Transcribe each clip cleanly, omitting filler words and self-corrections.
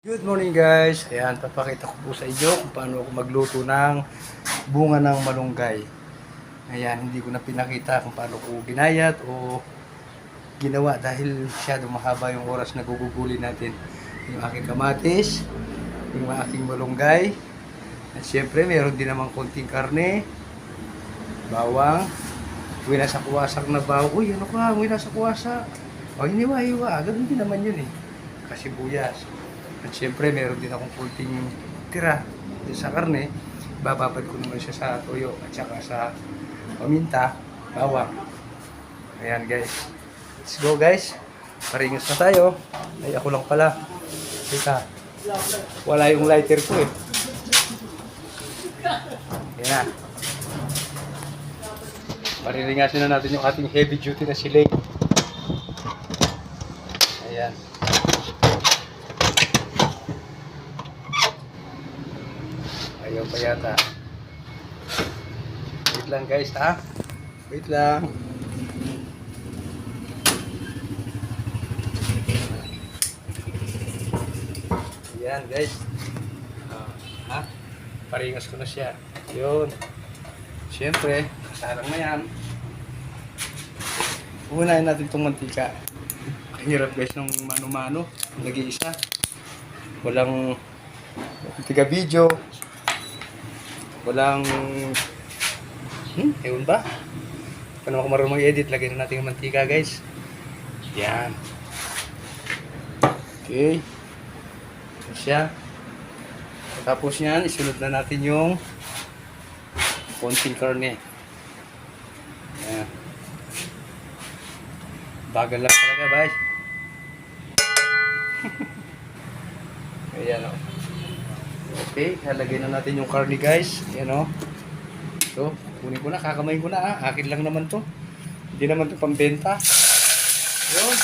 Good morning guys! Ayan, papakita ko po sa inyo kung paano ako magluto ng bunga ng malunggay. Ayan, hindi ko na pinakita kung paano ko ginayat o ginawa dahil masyadong mahaba yung oras na gugugulin natin. Yung aking kamatis, yung aking malunggay, at syempre meron din namang konting karne, bawang, winasak-wasak na bawang. Uy, ano ka? Winasak-wasak. O, hiniwa-hiwa. Ganun din naman yun eh. Kasibuyas. At syempre, meron din akong kunting tira sa karne. Bababad ko naman siya sa toyo at saka sa paminta, bawang. Ayan guys. Let's go guys. Paringos na tayo. Ay, ako lang pala. Teka. Wala yung lighter ko eh. Ayan na. Pariringasin na natin yung ating heavy duty na silay. Ayan. Ayaw pa yata. Wait lang guys ha. Wait lang. Ayan guys. Ha? Paringas ko na siya. Yun. Siyempre, kasarang na yan. Unahin natin itong mantika. Hirap guys ng mano-mano. Nag-iisa. Walang tiga video. Walang ewan ba? Paano ako marunong i-edit? Lagyan na natin yung mantika guys. Yan. Okay. Ito siya. Tapos yan, isunod na natin yung konting karne. Yan. Bagal lang talaga guys. Ayan o. Okay, halagay na natin yung karne guys. Ayan o. So, kunin ko na, kakamayin ko na ha. Akin lang naman to. Hindi naman to pambenta. Yun.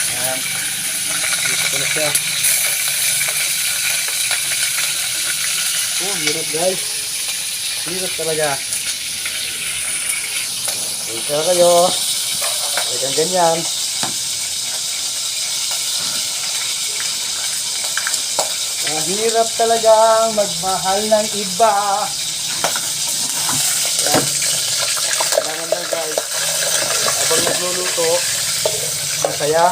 Ayan. Dito ko na siya. Oh, hirap guys. Hirap talaga. Dito na kayo. Talagang ganyan. Mahirap talagang magmahal ng iba. Yan. Kailangan lang guys. Habang nagluluto, masaya.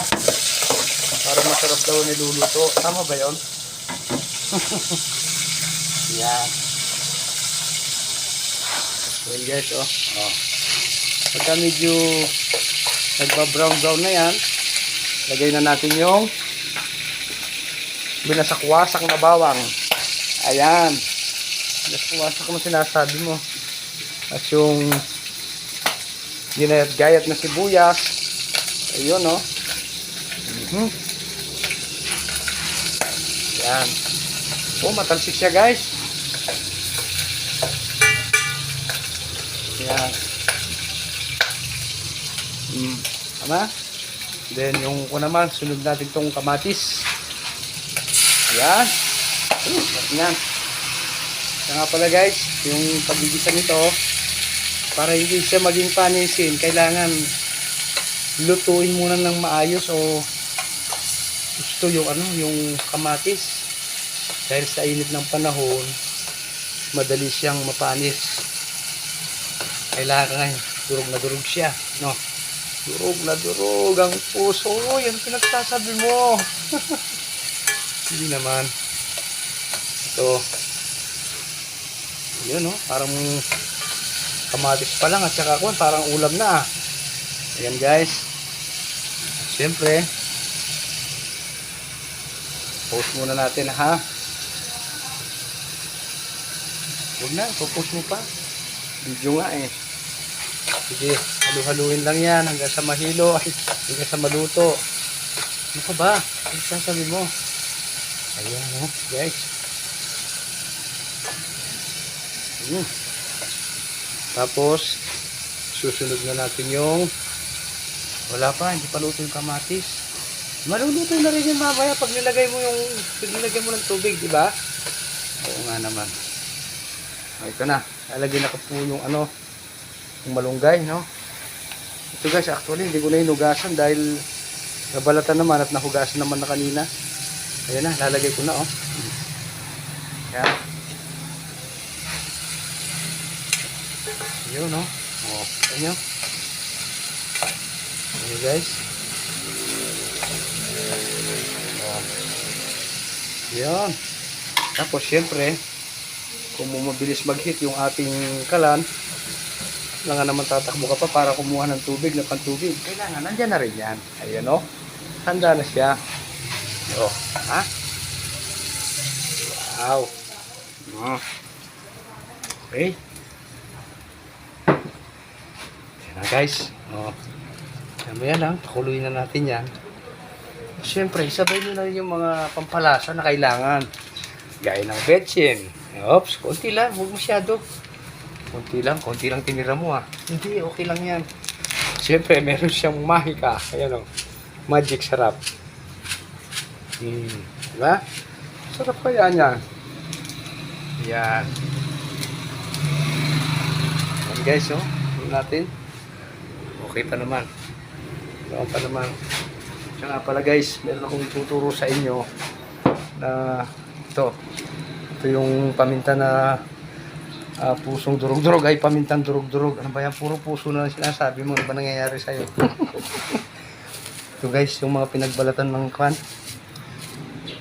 Para masarap daw niluluto. Tama ba yun? Yan. Well guys, oh. Pagka medyo nagba-brown-brown na yan, lagay na natin yung binasak-wasak na bawang. Ayan. Binasak-wasak na sinasabi mo. At yung ginayat-gayat na sibuyas. Ayun, no? Ayan. Oh, matalsik siya, guys. Ayan. Tama? Then, yung ko naman, sunod natin tong kamatis. Ayan. Ayan. Kaya nga pala guys, yung pagigisa nito, para hindi siya maging panisin, kailangan lutuin muna ng maayos o gusto yung yung kamatis. Dahil sa init ng panahon, madali siyang mapanis. Kailangan durog na durog siya, no? Durog na durog ang puso. Yan pinagsasabi mo. Hindi naman. Ito. Yun, no? Parang kamatis pa lang at saka parang ulam na. Ayan, guys. Siyempre, post muna natin, ha? Huwag na, post mo pa. Video nga, eh. Sige, halu-haluin lang yan hanggang sa mahilo, hanggang sa maluto. Ano ka ba? Ano sasabi mo? Ayan, no, guys. Tapos, susunod na natin yung wala pa, hindi pa luto yung kamatis. Maluluto na rin yung mamaya pag nilagay mo ng tubig, di ba? Oo nga naman. Ito na, lalagyan na ko po yung yung malunggay, no? Ito guys, actually, hindi ko na hinugasan dahil nabalatan naman at nahugasan naman na kanina. Ayan na, lalagay ko na, oh. Yan. Yun, oh. Oh, ayan nyo. Ayan, guys. Oh. Yan. Tapos, syempre, kung mabilis mag-hit yung ating kalan, kailangan naman tatakbo ka pa para kumuha ng tubig na pantubig. Kailangan, nandyan na rin yan. Ayan, oh. Handa na siya. Oh, ha? Wow. Oh. Okay. Ayan na, guys. Oh. Mamaya lang, pakuluin na natin yan. Siyempre, isabay nyo na rin yung mga pampalasa na kailangan. Gaya ng betchin. Oops, konti lang, huwag masyado. Konti lang tinira mo ha. Hindi, okay lang yan. Siyempre, meron siyang mahika. Ayan o, magic sarap. Diba? Sarap kaya niya. Yan. Yan guys, oh. Tignan natin. Okay pa naman. Okay pa naman. Tsaka pala guys, meron akong ituturo sa inyo na ito yung paminta na pusong durog-durog ay pamintang durog-durog. Ano ba yan? Puro puso na sinasabi mo. Ano ba nangyayari sa'yo? Ito guys, yung mga pinagbalatan ng kwan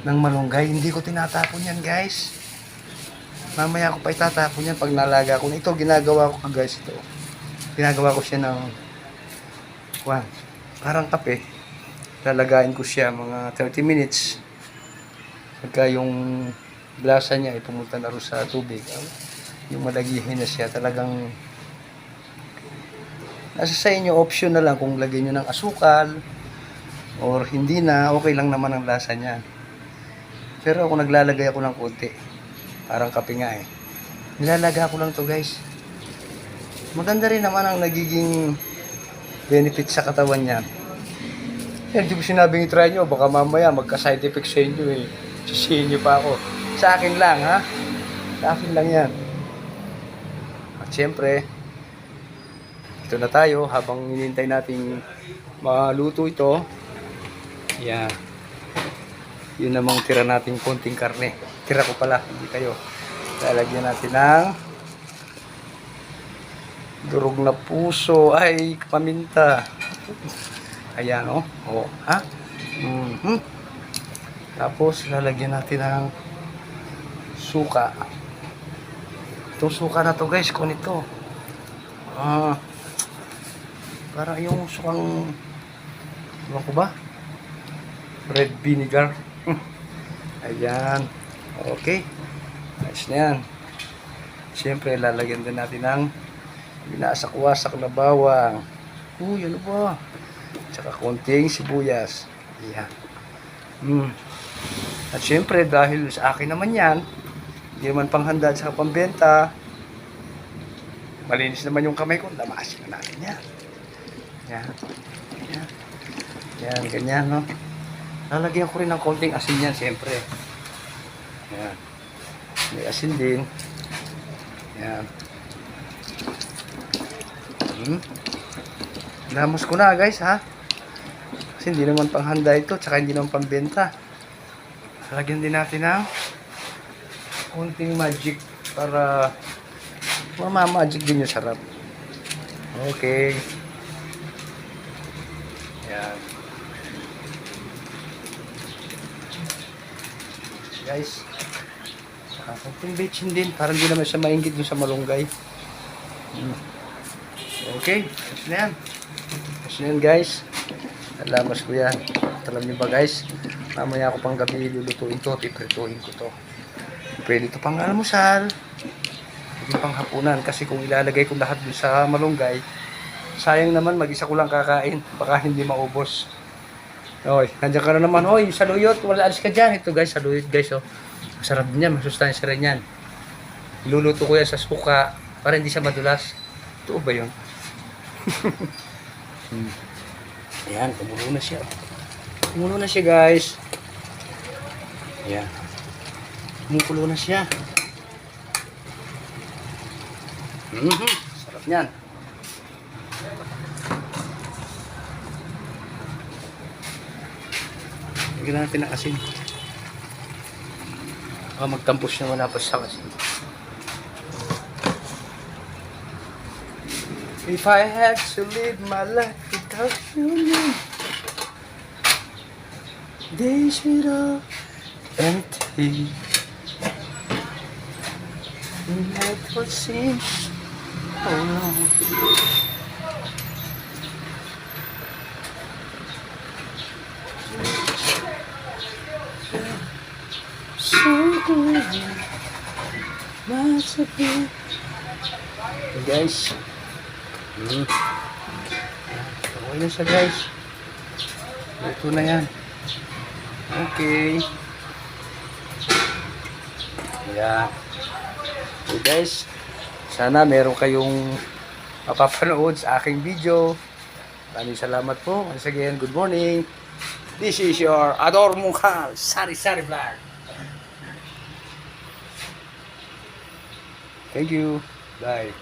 ng malunggay. Hindi ko tinatapon yan guys. Mamaya ko pa itatapon yan pag nalaga ko. Ito ginagawa ko guys. Ito. Ginagawa ko siya ng kwan. Parang kape. Lalagain ko siya mga 30 minutes. Pagka yung glasa niya ay pumunta na rin sa tubig. Yung malagihin na siya. Talagang nasa sa inyo, option na lang kung lagyan nyo ng asukal or hindi na, okay lang naman ang lasa niya. Pero ako naglalagay ako ng konti. Parang kape nga eh. Nilalaga ko lang to guys. Maganda rin naman ang nagiging benefit sa katawan niya. Hindi ko sinabing i-try nyo. Baka mamaya magka-side effect sa inyo eh. Sisihin nyo pa ako. Sa akin lang ha. Sa akin lang yan. At syempre, ito na tayo habang hinihintay nating maluto ito. Yan. Yun namang tira nating konting karne. Tira ko pala, hindi kayo. Lalagyan natin ng durog na puso. Ay, paminta. Ayan, oh. Oh, ha? Tapos, lalagyan natin ng suka. Itong suka na to guys, kung ito. Para yung sukang, ano ko ba? Red vinegar. Ayan. Okay. Ayos na yan. Siyempre, lalagyan din natin ng binasak-wasak na bawang. Uy, ano ba? Tsaka konting sibuyas. Ayan. At siyempre, dahil sa akin naman yan, hindi naman panghanda sa pambenta, malinis naman yung kamay ko, damasin na natin yan. Yan. Yan. Yan, ganyan, no? Lalagyan ko rin ng konting asin yan, siyempre. Yan. May asin din. Yan. Lamos ko na, guys, ha? Kasi hindi naman panghanda ito, tsaka hindi naman pambenta. Lagyan din natin ng konting magic para mamamagic din yung sarap. Okay. Yan. Guys, saka konting betchin din para hindi naman siya maingit dun sa malunggay. Okay, kasi na yan. Kasi na yan guys. Alamas ko yan. Alam niyo ba guys, mamaya ako pang gabi lulutuin to, piprituin ko to. Pwede ito pang almusal, pwede pang hapunan, kasi kung ilalagay ko lahat dun sa malunggay, sayang naman mag-isa ko lang kakain, baka hindi maubos. Oy, nandiyan ka na naman. Oy, saluyot, wala alis ka dyan. Ito guys, saluyot guys, oh. Masarap din yan, masustansya rin yan. Iluluto ko yan sa suka para hindi siya madulas. Ito ba yun? Ayan, kumulo na siya. Kumulo na siya guys. Ayan. Kumukulo na siya. Sarap niyan. Lagyan natin ng asin. Magtampos na wala pa siya kasi. If I had to live my life without you, days would all empty. Life would seem so long. So good, much of it. Guys, okay na siya guys. Ito na yan. Okay. Ayan. Okay guys, sana meron kayong mapapanood sa aking video. Maraming salamat po. Once again, good morning. This is your Ador Mungkal, Sari Sari Vlog. Thank you. Bye.